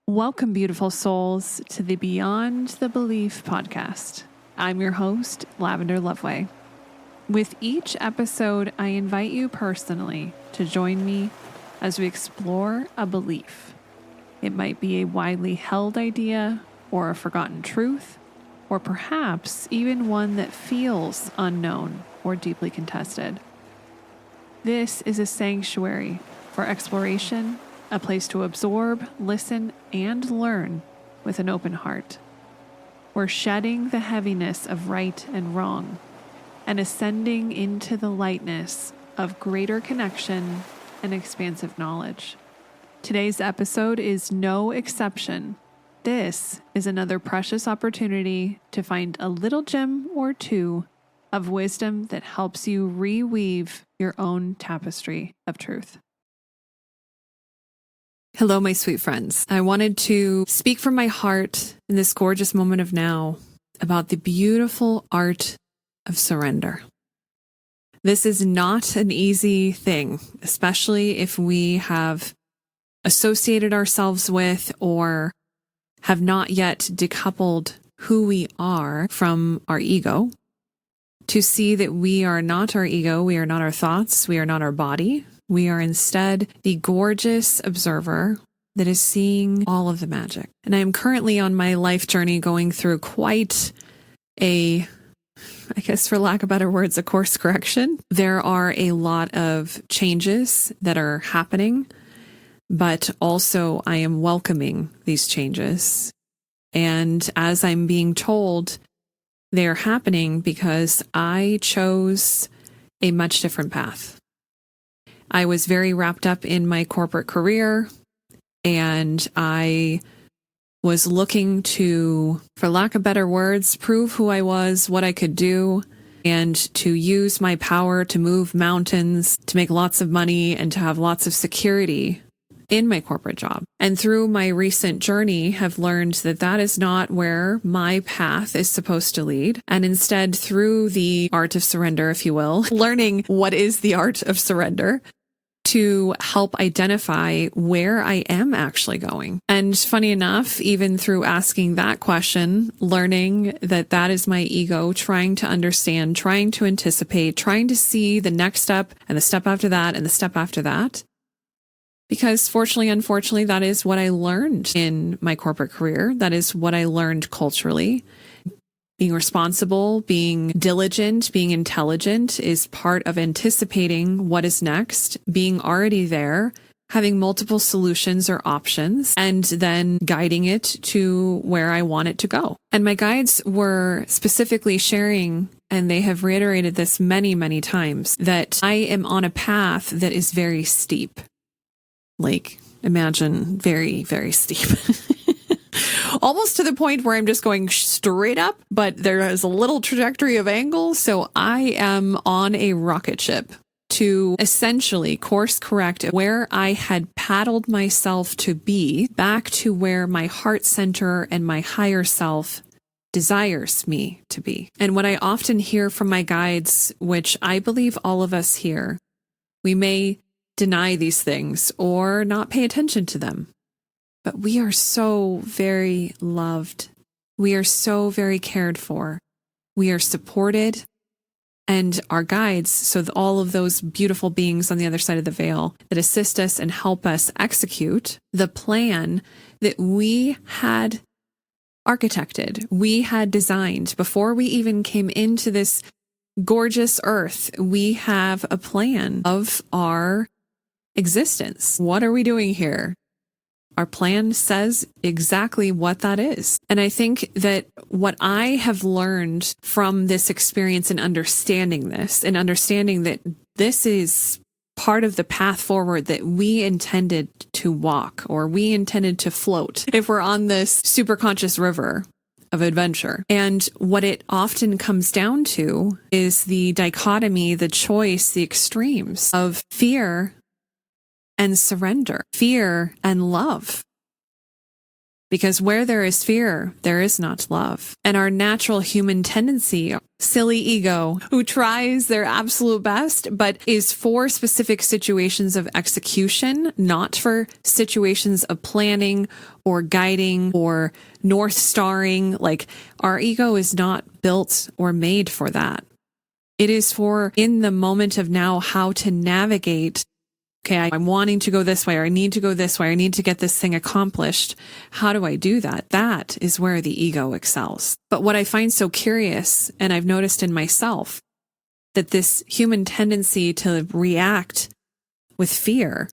Welcome, beautiful souls, to the Beyond the Belief podcast. I'm your host, Lavender Loveway. With each episode, I invite you personally to join me as we explore a belief. It might be a widely held idea or a forgotten truth, or perhaps even one that feels unknown or deeply contested. This is a sanctuary for exploration, a place to absorb, listen, and learn with an open heart. We're shedding the heaviness of right and wrong and ascending into the lightness of greater connection and expansive knowledge. Today's episode is no exception. This is another precious opportunity to find a little gem or two of wisdom that helps you reweave your own tapestry of truth. Hello, my sweet friends. I wanted to speak from my heart in this gorgeous moment of now about the beautiful art of surrender. This is not an easy thing, especially if we have associated ourselves with or have not yet decoupled who we are from our ego. To see that we are not our ego, we are not our thoughts, we are not our body. We are instead the gorgeous observer that is seeing all of the magic. And I am currently on my life journey going through quite a, I guess for lack of better words, a course correction. There are a lot of changes that are happening, but also I am welcoming these changes. And as I'm being told, they are happening because I chose a much different path. I was very wrapped up in my corporate career, and I was looking to, for lack of better words, prove who I was, what I could do, and to use my power to move mountains, to make lots of money, and to have lots of security in my corporate job. And through my recent journey, have learned that that is not where my path is supposed to lead. And instead, through the art of surrender, if you will, learning what is the art of surrender, to help identify where I am actually going. And funny enough, even through asking that question, learning that that is my ego, trying to understand, trying to anticipate, trying to see the next step and the step after that and the step after that. Because fortunately, unfortunately, that is what I learned in my corporate career. That is what I learned culturally. Being responsible, being diligent, being intelligent is part of anticipating what is next, being already there, having multiple solutions or options, and then guiding it to where I want it to go. And my guides were specifically sharing, and they have reiterated this many, many times, that I am on a path that is very steep. Like, imagine very, very steep. Almost to the point where I'm just going straight up, but there is a little trajectory of angle. So I am on a rocket ship to essentially course correct where I had paddled myself to be back to where my heart center and my higher self desires me to be. And what I often hear from my guides, which I believe all of us hear, we may deny these things or not pay attention to them. But we are so very loved. We are so very cared for. We are supported. And our guides, so all of those beautiful beings on the other side of the veil that assist us and help us execute the plan that we had architected, we had designed before we even came into this gorgeous earth. We have a plan of our existence. What are we doing here? Our plan says exactly what that is. And I think that what I have learned from this experience and understanding this, and understanding that this is part of the path forward that we intended to walk, or we intended to float if we're on this super conscious river of adventure. And what it often comes down to is the dichotomy, the choice, the extremes of fear and surrender, fear and love. Because where there is fear, there is not love. And our natural human tendency, silly ego, who tries their absolute best, but is for specific situations of execution, not for situations of planning or guiding or north starring. Like, our ego is not built or made for that. It is for, in the moment of now, how to navigate. Okay, I'm wanting to go this way, or I need to go this way, or I need to get this thing accomplished. How do I do that? That is where the ego excels. But what I find so curious, and I've noticed in myself, that this human tendency to react with fear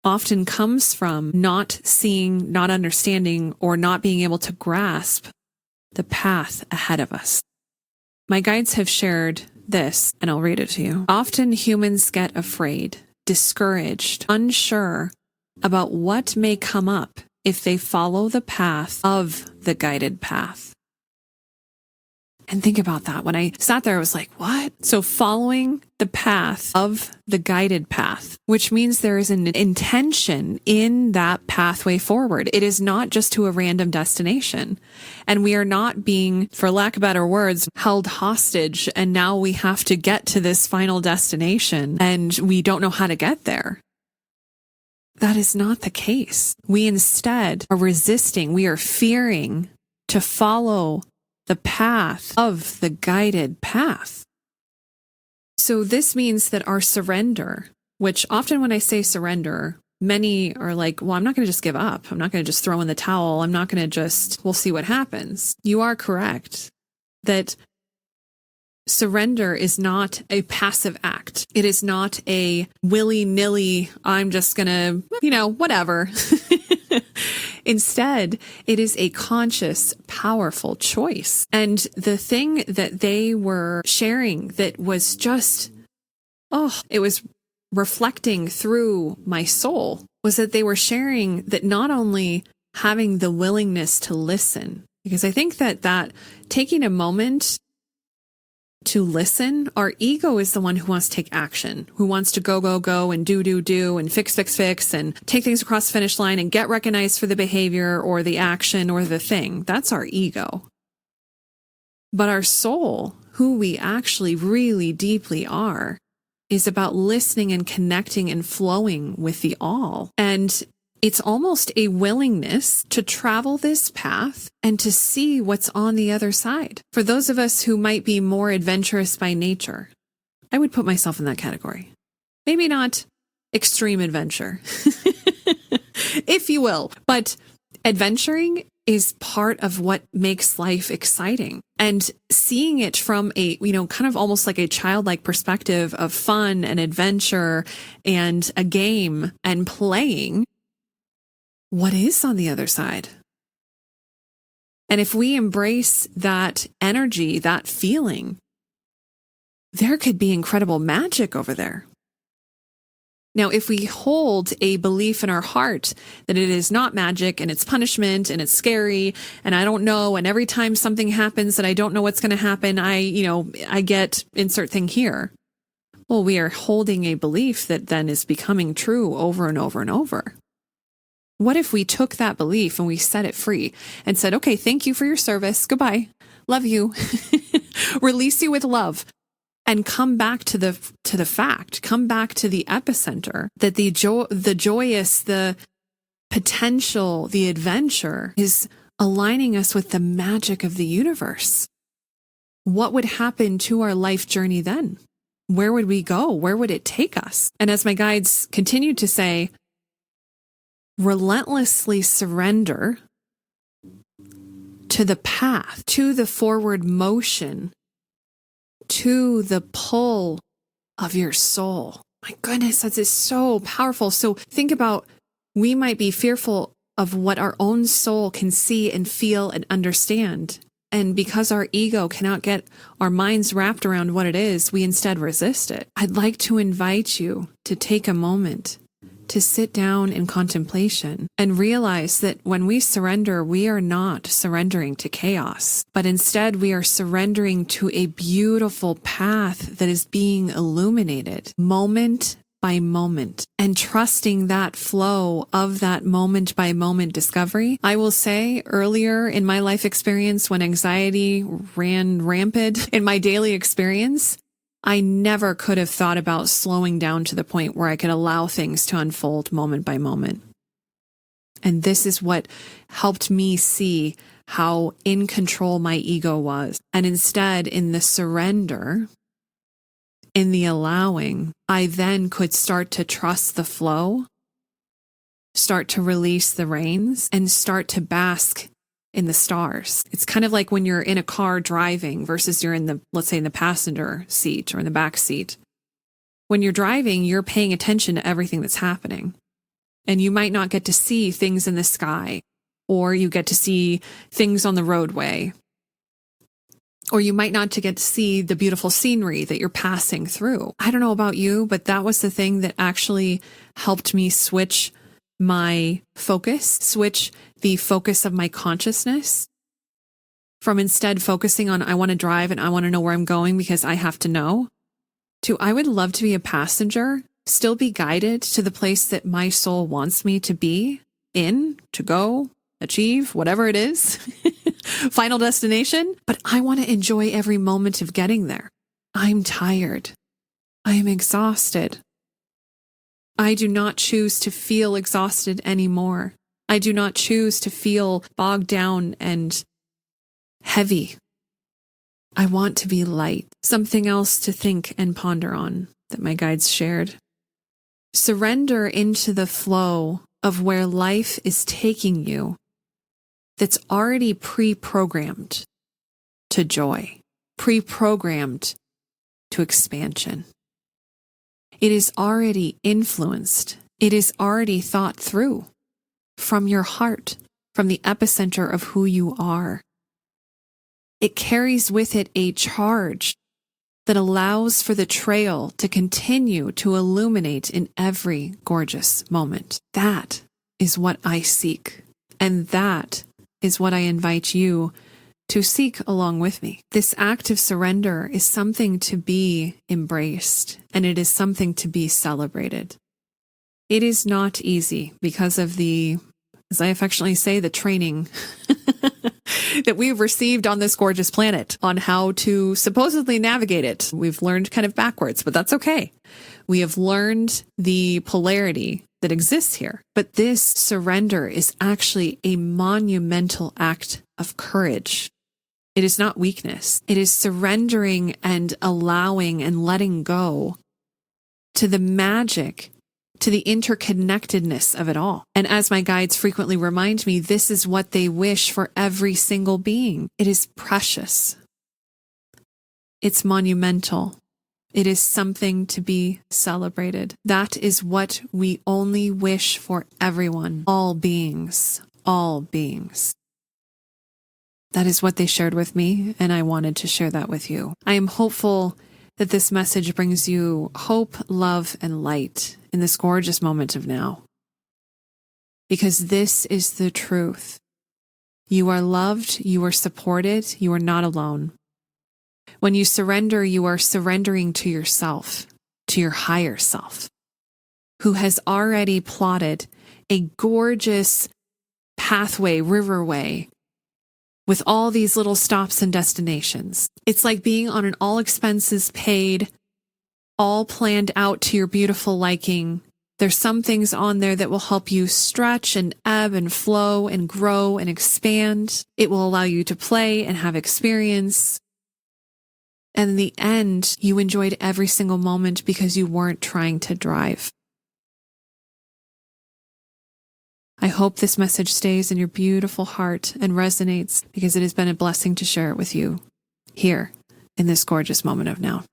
often comes from not seeing, not understanding, or not being able to grasp the path ahead of us. My guides have shared this, and I'll read it to you. Often humans get afraid, discouraged, unsure about what may come up if they follow the path of the guided path. And think about that. When I sat there, I was like, what? So following the path of the guided path, which means there is an intention in that pathway forward. It is not just to a random destination. And we are not being, for lack of better words, held hostage. And now we have to get to this final destination and we don't know how to get there. That is not the case. We instead are resisting. We are fearing to follow the path of the guided path. So this means that our surrender, which often when I say surrender, many are like, well, I'm not going to just give up. I'm not going to just throw in the towel. I'm not going to just, we'll see what happens. You are correct that surrender is not a passive act. It is not a willy-nilly, I'm just going to, whatever. Instead, it is a conscious, powerful choice. And the thing that they were sharing that was just, it was reflecting through my soul was that they were sharing that not only having the willingness to listen, because I think that taking a moment to listen, our ego is the one who wants to take action, who wants to go and do and fix and take things across the finish line and get recognized for the behavior or the action or the thing. That's our ego. But our soul, who we actually really deeply are, is about listening and connecting and flowing with the all. And it's almost a willingness to travel this path and to see what's on the other side. For those of us who might be more adventurous by nature, I would put myself in that category. Maybe not extreme adventure, if you will, but adventuring is part of what makes life exciting. And seeing it from a, kind of almost like a childlike perspective of fun and adventure and a game and playing, what is on the other side? And if we embrace that energy, that feeling, there could be incredible magic over there. Now, if we hold a belief in our heart that it is not magic and it's punishment and it's scary and I don't know, and every time something happens that I don't know what's going to happen, I get insert thing here. Well, we are holding a belief that then is becoming true over and over and over. What if we took that belief and we set it free and said, okay, thank you for your service. Goodbye. Love you. Release you with love and come back to the fact, come back to the epicenter that the joyous, the potential, the adventure is aligning us with the magic of the universe. What would happen to our life journey then? Where would we go? Where would it take us? And as my guides continued to say, relentlessly surrender to the path, to the forward motion, to the pull of your soul. My goodness, that is so powerful. So think about, we might be fearful of what our own soul can see and feel and understand. And because our ego cannot get our minds wrapped around what it is, we instead resist it. I'd like to invite you to take a moment to sit down in contemplation and realize that when we surrender, we are not surrendering to chaos, but instead we are surrendering to a beautiful path that is being illuminated moment by moment and trusting that flow of that moment by moment discovery. I will say earlier in my life experience, when anxiety ran rampant in my daily experience, I never could have thought about slowing down to the point where I could allow things to unfold moment by moment. And this is what helped me see how in control my ego was. And instead, in the surrender, in the allowing, I then could start to trust the flow, start to release the reins, and start to bask in the stars. It's kind of like when you're in a car driving versus you're in the, let's say, in the passenger seat or in the back seat. When you're driving, you're paying attention to everything that's happening. And you might not get to see things in the sky, or you get to see things on the roadway, or you might not get to see the beautiful scenery that you're passing through. I don't know about you, but that was the thing that actually helped me switch my focus, switch the focus of my consciousness from instead focusing on, I want to drive and I want to know where I'm going because I have to know, to I would love to be a passenger, still be guided to the place that my soul wants me to be in, to go, achieve, whatever it is, final destination. But I want to enjoy every moment of getting there. I'm tired. I am exhausted. I do not choose to feel exhausted anymore. I do not choose to feel bogged down and heavy. I want to be light. Something else to think and ponder on that my guides shared. Surrender into the flow of where life is taking you that's already pre-programmed to joy, pre-programmed to expansion. It is already influenced. It is already thought through from your heart, from the epicenter of who you are. It carries with it a charge that allows for the trail to continue to illuminate in every gorgeous moment. That is what I seek, and that is what I invite you to seek along with me. This act of surrender is something to be embraced, and it is something to be celebrated. It is not easy because of the, as I affectionately say, the training that we've received on this gorgeous planet on how to supposedly navigate it. We've learned kind of backwards, but that's okay. We have learned the polarity that exists here. But this surrender is actually a monumental act of courage. It is not weakness. It is surrendering and allowing and letting go to the magic, to the interconnectedness of it all. And as my guides frequently remind me, this is what they wish for every single being. It is precious. It's monumental. It is something to be celebrated. That is what we only wish for everyone, all beings, all beings. That is what they shared with me, and I wanted to share that with you. I am hopeful that this message brings you hope, love, and light in this gorgeous moment of now. Because this is the truth. You are loved, you are supported, you are not alone. When you surrender, you are surrendering to yourself, to your higher self, who has already plotted a gorgeous pathway, riverway, with all these little stops and destinations. It's like being on an all expenses paid, all planned out to your beautiful liking. There's some things on there that will help you stretch and ebb and flow and grow and expand. It will allow you to play and have experience. And in the end, you enjoyed every single moment because you weren't trying to drive. I hope this message stays in your beautiful heart and resonates because it has been a blessing to share it with you here in this gorgeous moment of now.